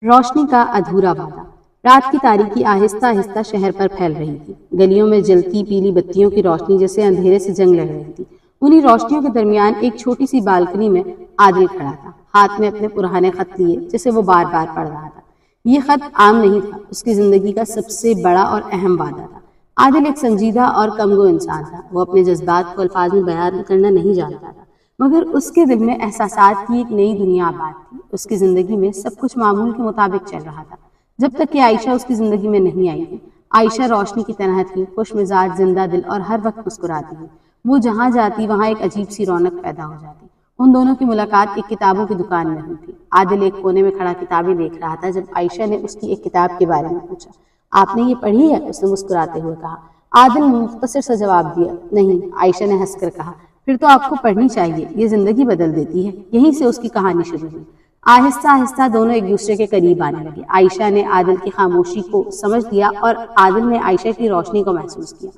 روشنی کا ادھورا وعدہ۔ رات کی تاریکی آہستہ آہستہ شہر پر پھیل رہی تھی۔ گلیوں میں جلتی پیلی بتیوں کی روشنی جیسے اندھیرے سے جنگ لڑ رہی تھی۔ انہی روشنیوں کے درمیان ایک چھوٹی سی بالکنی میں عادل کھڑا تھا، ہاتھ میں اپنے پرانے خط لیے جسے وہ بار بار پڑھ رہا تھا۔ یہ خط عام نہیں تھا، اس کی زندگی کا سب سے بڑا اور اہم وعدہ تھا۔ عادل ایک سنجیدہ اور کمگو انسان تھا۔ وہ اپنے جذبات کو الفاظ میں بیان کرنا نہیں جانتا تھا، مگر اس کے دل میں احساسات کی ایک نئی دنیا آباد تھی۔ اس کی زندگی میں سب کچھ معمول کے مطابق چل رہا تھا، جب تک کہ عائشہ اس کی زندگی میں نہیں آئی تھی۔ عائشہ روشنی کی طرح تھی، خوش مزاج، زندہ دل اور ہر وقت مسکراتی تھی۔ وہ جہاں جاتی وہاں ایک عجیب سی رونق پیدا ہو جاتی۔ ان دونوں کی ملاقات ایک کتابوں کی دکان میں ہوئی تھی۔ عادل ایک کونے میں کھڑا کتابیں دیکھ رہا تھا جب عائشہ نے اس کی ایک کتاب کے بارے میں پوچھا۔ آپ نے یہ پڑھی ہے؟ اس نے مسکراتے ہوئے کہا۔ عادل نے مختصر سا جواب دیا، نہیں۔ عائشہ نے ہنس کر کہا، پھر تو آپ کو پڑھنی چاہیے، یہ زندگی بدل دیتی ہے۔ یہیں سے اس کی کہانی شروع ہوئی۔ آہستہ آہستہ دونوں ایک دوسرے کے قریب آنے لگے۔ عائشہ نے عادل کی خاموشی کو سمجھ لیا اور عادل نے عائشہ کی روشنی کو محسوس کیا۔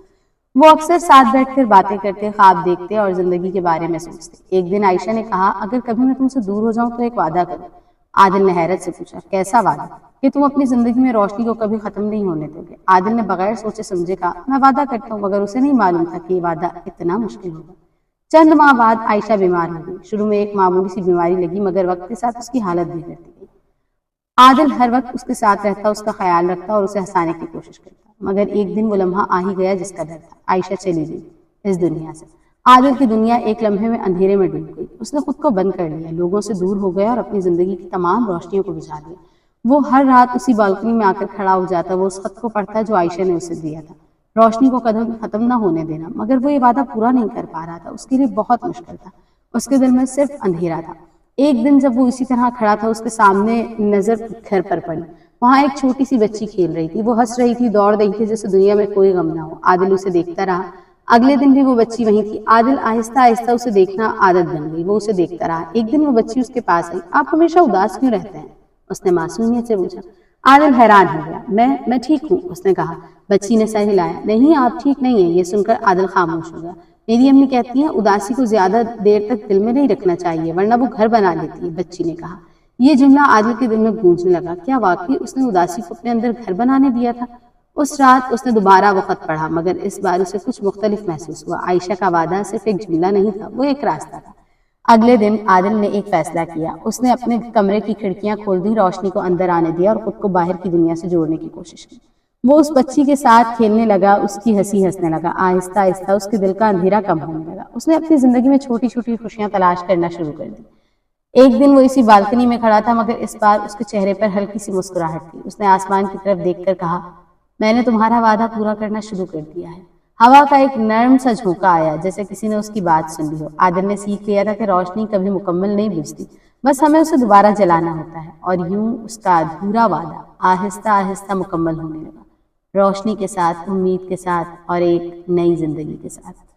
وہ اکثر ساتھ بیٹھ کر باتیں کرتے، خواب دیکھتے اور زندگی کے بارے میں سوچتے۔ ایک دن عائشہ نے کہا، اگر کبھی میں تم سے دور ہو جاؤں تو ایک وعدہ کرو۔ عادل نے حیرت سے پوچھا، کیسا وعدہ؟ کہ تم اپنی زندگی میں روشنی کو کبھی ختم نہیں ہونے دو گے۔ عادل نے بغیر سوچے سمجھے کہا، میں وعدہ کرتا ہوں، مگر اسے نہیں معلوم تھا کہ یہ وعدہ اتنا مشکل ہوگا۔ چند ماہ بعد عائشہ بیمار ہو گئی۔ شروع میں ایک معمولی سی بیماری لگی، مگر وقت کے ساتھ اس کی حالت بگڑتی گئی۔ عادل ہر وقت اس کے ساتھ رہتا، اس کا خیال رکھتا اور اسے ہنسانے کی کوشش کرتا، مگر ایک دن وہ لمحہ آ ہی گیا جس کا ڈر تھا۔ عائشہ چلی گئی اس دنیا سے۔ عادل کی دنیا ایک لمحے میں اندھیرے میں ڈوب گئی۔ اس نے خود کو بند کر لیا، لوگوں سے دور ہو گیا اور اپنی زندگی کی تمام روشنیوں کو بجھا دیا۔ وہ ہر رات اسی بالکنی میں آ کر کھڑا ہو جاتا، وہ اس خط کو پڑھتا جو عائشہ نے اسے دیا تھا، روشنی کو ختم نہ ہونے دینا، مگر وہ یہ وعدہ پورا نہیں کر پا رہا تھا۔ اس کے لیے بہت مشکل تھا، اس کے دل میں صرف اندھیرا تھا۔ ایک دن جب وہ اسی طرح کھڑا تھا، اس کے سامنے نظر گھر پر پڑی۔ وہاں ایک چھوٹی سی بچی کھیل رہی تھی، وہ ہنس رہی تھی، دوڑ رہی تھی جیسے دنیا میں کوئی غم نہ ہو۔ عادل اسے دیکھتا رہا۔ اگلے دن بھی وہ بچی وہیں تھی۔ عادل آہستہ آہستہ اسے دیکھنا عادت بن گئی، وہ اسے دیکھتا رہا۔ ایک دن وہ بچی اس کے پاس آئی۔ آپ ہمیشہ اداس کیوں رہتے ہیں؟ اس نے معصومیت سے پوچھا۔ عادل حیران ہو گیا۔ میں ٹھیک ہوں، اس نے کہا۔ بچی نے سر ہلایا۔ نہیں، آپ ٹھیک نہیں ہیں۔ یہ سن کر عادل خاموش ہو گیا۔ میری امی کہتی ہیں اداسی کو زیادہ دیر تک دل میں نہیں رکھنا چاہیے، ورنہ وہ گھر بنا لیتی ہے، بچی نے کہا۔ یہ جملہ عادل کے دل میں گونجنے لگا۔ کیا واقعی اس نے اداسی کو اپنے اندر گھر بنانے دیا تھا؟ اس رات اس نے دوبارہ وہ خط پڑھا، مگر اس بار اسے کچھ مختلف محسوس ہوا۔ عائشہ کا وعدہ صرف ایک جملہ نہیں تھا، وہ ایک راستہ تھا۔ اگلے دن عادل نے ایک فیصلہ کیا۔ اس نے اپنے کمرے کی کھڑکیاں کھول دی، روشنی کو اندر آنے دیا اور خود کو باہر کی دنیا سے جوڑنے کی کوشش کی۔ وہ اس بچی کے ساتھ کھیلنے لگا، اس کی ہنسی ہنسنے لگا۔ آہستہ آہستہ اس کے دل کا اندھیرا کم ہونے لگا۔ اس نے اپنی زندگی میں چھوٹی چھوٹی خوشیاں تلاش کرنا شروع کر دی۔ ایک دن وہ اسی بالکنی میں کھڑا تھا، مگر اس بار اس کے چہرے پر ہلکی سی مسکراہٹ تھی۔ اس نے آسمان کی طرف دیکھ کر کہا، میں نے تمہارا وعدہ پورا کرنا شروع کر دیا ہے۔ ہوا کا ایک نرم سا جھونکا آیا، جیسے کسی نے اس کی بات سن لی ہو۔ عادل نے سیکھ لیا تھا کہ روشنی کبھی مکمل نہیں بجھتی، بس ہمیں اسے دوبارہ جلانا ہوتا ہے۔ اور یوں اس کا ادھورا وعدہ آہستہ آہستہ مکمل ہونے لگا، روشنی کے ساتھ، امید کے ساتھ اور ایک نئی زندگی کے ساتھ۔